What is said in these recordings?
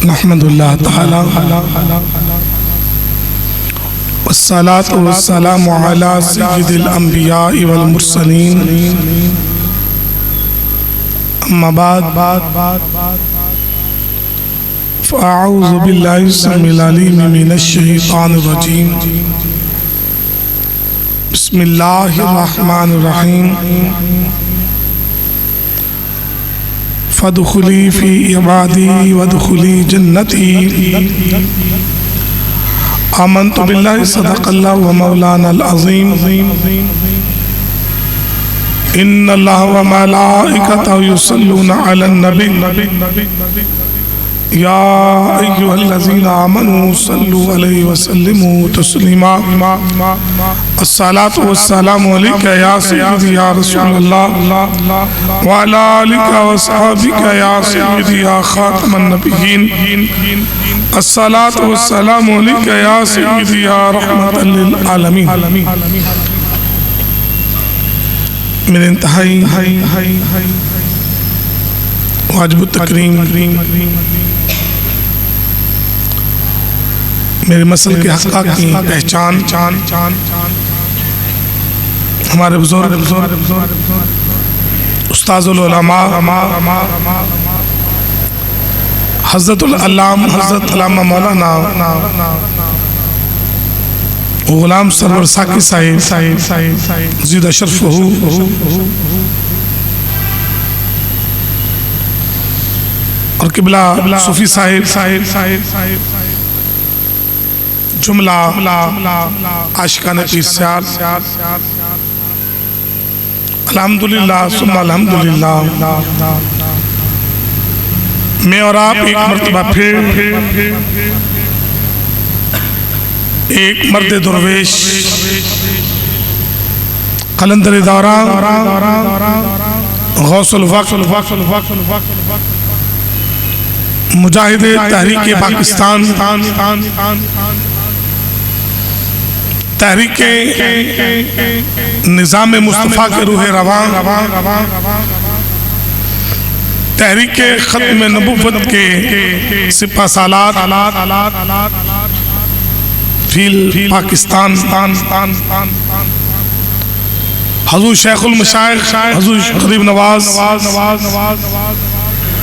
نحمداللہ تعالی والصلاة والسلام علی سید الانبیاء والمرسلین اما بعد فاعوذ باللہ السمیع العلیم من الشیطان الرجیم بسم اللہ الرحمن الرحیم فادخلی فی عبادی وادخلی جنتی آمنت باللہ صدق اللہ ومولانا العظیم ان اللہ وملائکتہ یصلون علی النبی یا ایہا الذین آمنوا صلوا علیہ وسلموا تسلیما الصلاة والسلام علیکہ یا سیدی یا رسول اللہ وعلی آلکہ وصحابکہ یا سیدی یا خاتم النبیین الصلاة والسلام علیکہ یا سیدی یا رحمت للعالمین میرے انتہائی واجب التکریم میرے مسئلے کے حقاق کی پہچان ہمارے بزرگ استاذ العلماء حضرت العلام حضرت علامہ مولانا غلام سرور ساکی صاحب زیدہ شرف اور قبلہ صوفی صاحب جملہ عاشقان پیر سیال الحمدللہ ثم الحمدللہ میں اور آپ ایک مرتبہ پھر ایک مرد درویش قلندر دوران غوث الوقت مجاہد تحریک پاکستان تحریک نظام مصطفیٰ کے روح رواں تحریک ختم نبوت کے سپہ سالار فیل پاکستان حضور شیخ المشائخ حضور غریب نواز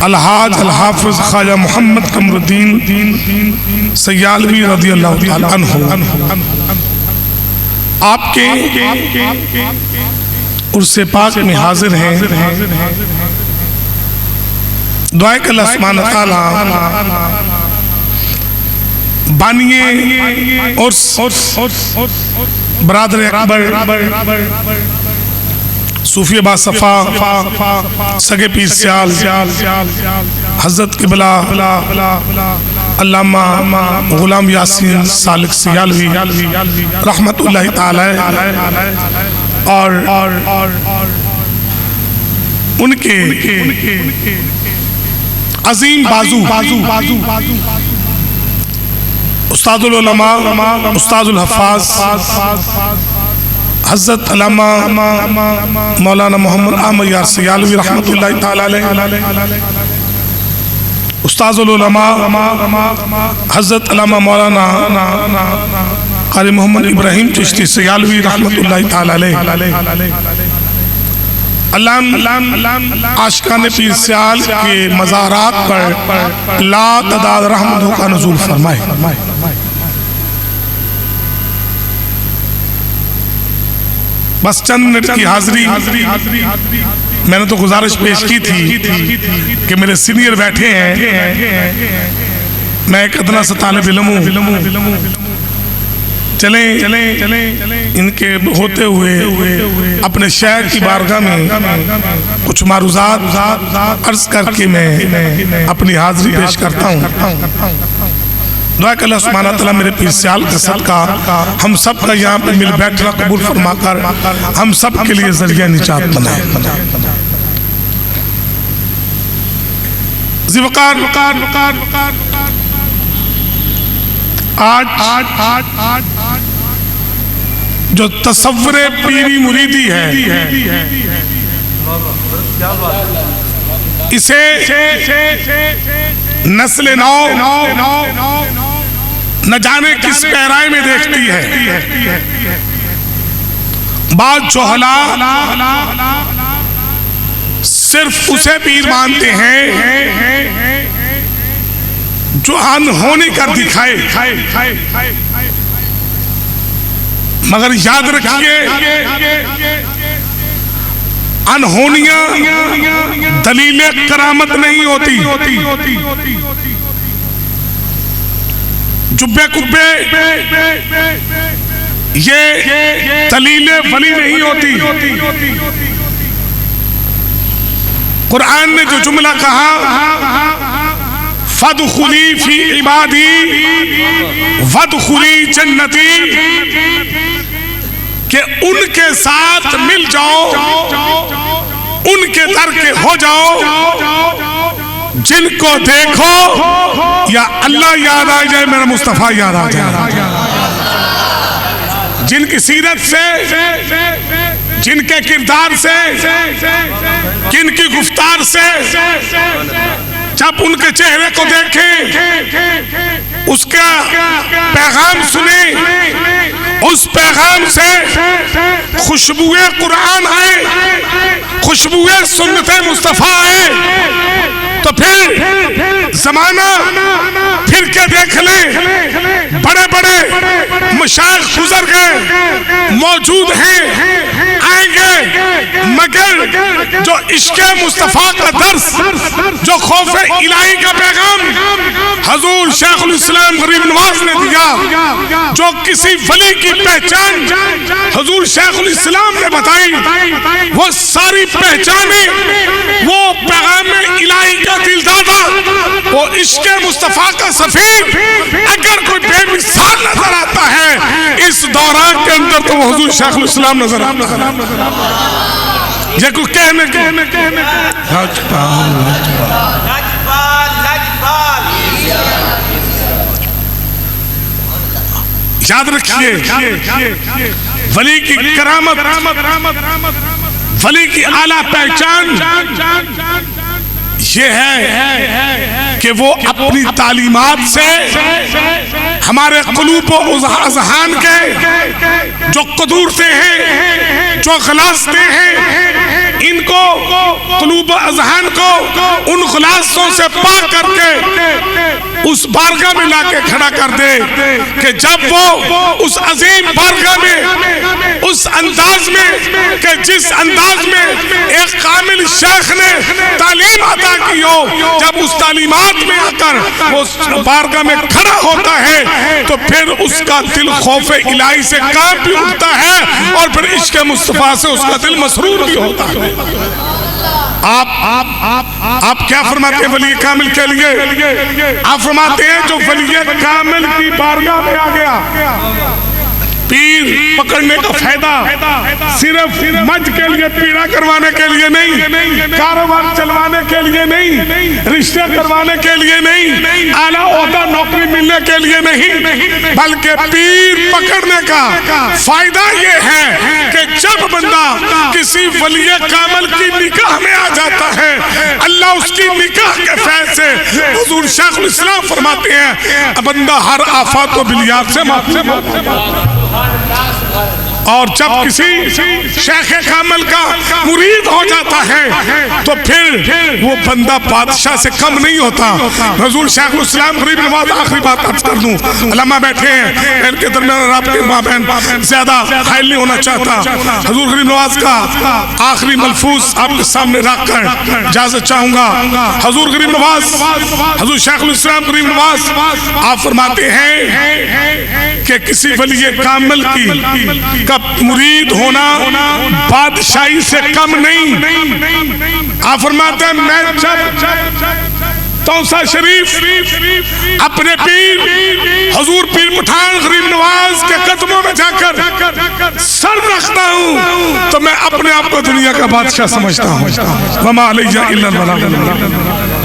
الحاج الحافظ خواجہ محمد قمر الدین سیالوی رضی اللہ تعالیٰ عنہ آپ کے عرص پاک میں حاضر ہیں دعائے کہ اللہ سبحانہ تعالیٰ بانیے عرص برادر اکبر صوفی با صفا سگے پیر سیال حضرت قبلہ علامہ غلام یاسین سالک سیالوی رحمت اللہ تعالی اور ان کے عظیم بازو استاد العلماء استاد الحفاظ حضرت علامہ مولانا محمد احمد یار سیالوی رحمت اللہ تعالی علیہ استاد العلماء حضرت علامہ مولانا قاری محمد ابراہیم چشتی سیالوی رحمت اللہ تعالی علیہ اللہ عاشقان پیر سیال کے مزارات پر لا تعداد رحمتوں کا نزول فرمائے بس چند منٹ کی حاضری میں نے تو گزارش پیش کی تھی کہ میرے سینئر بیٹھے ہیں میں ایک ادنا سا طالب علم ہوں چلیں ان کے ہوتے ہوئے اپنے شیخ کی بارگاہ میں کچھ معروضات عرض کر کے میں اپنی حاضری پیش کرتا ہوں دعا کہ اللہ سبحانہ تعالیٰ میرے پیر سیال کا صدقہ ہم سب کا یہاں پہ مل بیٹھنا قبول فرما کر ہم سب کے لیے ذریعہ نجات بنائے ذوقار آج جو تصور پیری مریدی ہے اسے نسل نو نہ جانے کس پیرائے میں دیکھتی ہے. بعض جہلا صرف اسے پیر مانتے ہیں جو انہونی کر دکھائے. مگر یاد رکھیے انہونیاں دلیل کرامت نہیں ہوتی. جبے کبے یہ دلیل ولی نہیں ہوتی. قرآن نے جو جملہ کہا فَادْخُلِي فِي عِبَادِي وَادْخُلِي جَنَّتِي، کہ ان کے ساتھ مل جاؤ، ان کے در کے ہو جاؤ، جن کو دیکھو یا اللہ یاد آ جائے، میرا مصطفیٰ یاد آ جائے. جن کی سیرت سے، جن کے کردار سے، جن کی گفتار سے جب ان کے چہرے کو دیکھیں، اس کا پیغام سنیں، اس پیغام سے خوشبوئے قرآن آئے، خوشبوئے سنت مصطفیٰ آئے، تو پھر زمانہ پھر کے دیکھ لیں. بڑے بڑے مشائخ گزر گئے، موجود ہیں، آئیں گے، مگر جو عشق مصطفیٰ کا درس، جو خوف الہی کا پیغام حضور شیخ الاسلام غریب نواز نے دیا، جو کسی ولی کی پہچان حضور شیخ الاسلام نے بتائی، وہ ساری پہچانیں، وہ پیغام الہی کا دل دادا، وہ عشق مصطفیٰ کا سفیر اگر کوئی بے مثال نظر آتا ہے اس دوران کے اندر تو وہ حضور شیخ الاسلام نظر آتا ہے. یہ کوئی کہنے یاد رکھیے ولی کی کرامت، ولی کی اعلیٰ پہچان یہ ہے کہ وہ اپنی تعلیمات سے ہمارے قلوب و اذہان کے جو قدورتے ہیں، جو غلاستے ہیں، ان کو قلوب و اذہان کو ان غلاستوں سے پاک کر کے اس بارگاہ میں لا کے کھڑا کر دے کہ جب وہ اس عظیم بارگاہ میں اس انداز میں کہ جس انداز میں ایک کامل شیخ نے تعلیم عطا کی ہو، جب اس تعلیمات میں آ کر وہ بارگاہ میں کھڑا ہوتا ہے تو پھر اس کا دل خوف الہی سے کانپ بھی اٹھتا ہے اور پھر عشق مصطفیٰ سے اس کا دل مسرور بھی ہوتا ہے. آپ کیا فرماتے ہیں ولی کامل کے لیے؟ آپ فرماتے ہیں جو ولی کامل کی بارگاہ میں آ گیا، پیر پکڑنے کا فائدہ صرف مجھ کے لیے، پیڑا کروانے کے لیے نہیں، کاروبار چلوانے کے لیے نہیں، رشتے کروانے کے لیے نہیں، اعلیٰ عہدہ نوکری ملنے کے لیے نہیں، بلکہ پیر پکڑنے کا فائدہ یہ ہے کہ جب بندہ کسی ولی کامل کی نکاح میں آ جاتا ہے، اللہ اس کی نکاح کے فیض سے حضور شیخ الاسلام فرماتے ہیں بندہ ہر آفات و بلیات سے معاف. اور جب کسی شیخ کامل کا مرید ہو جاتا ہے تو پھر وہ بندہ بادشاہ سے کم نہیں ہوتا. حضور شیخ الاسلام غریب نواز، آخری بات عرض کر دوں، علماء بیٹھے ہیں، ان کے درمیان اور آپ کے ماں بہن زیادہ حائل نہیں ہونا چاہتا. حضور غریب نواز کا آخری ملفوظ آپ کے سامنے رکھ کر اجازت چاہوں گا. حضور غریب نواز، حضور شیخ الاسلام غریب نواز آپ فرماتے ہیں کہ کسی ولی کامل کی کا مرید ہونا بادشاہی سے کم نہیں. آپ فرماتے ہیں میں جب توسا شریف اپنے پیر حضور پیر پٹھان غریب نواز کے قدموں میں جا کر سر رکھتا ہوں تو میں اپنے آپ کو دنیا کا بادشاہ سمجھتا ہوں. وما علیہ الا البلاغ.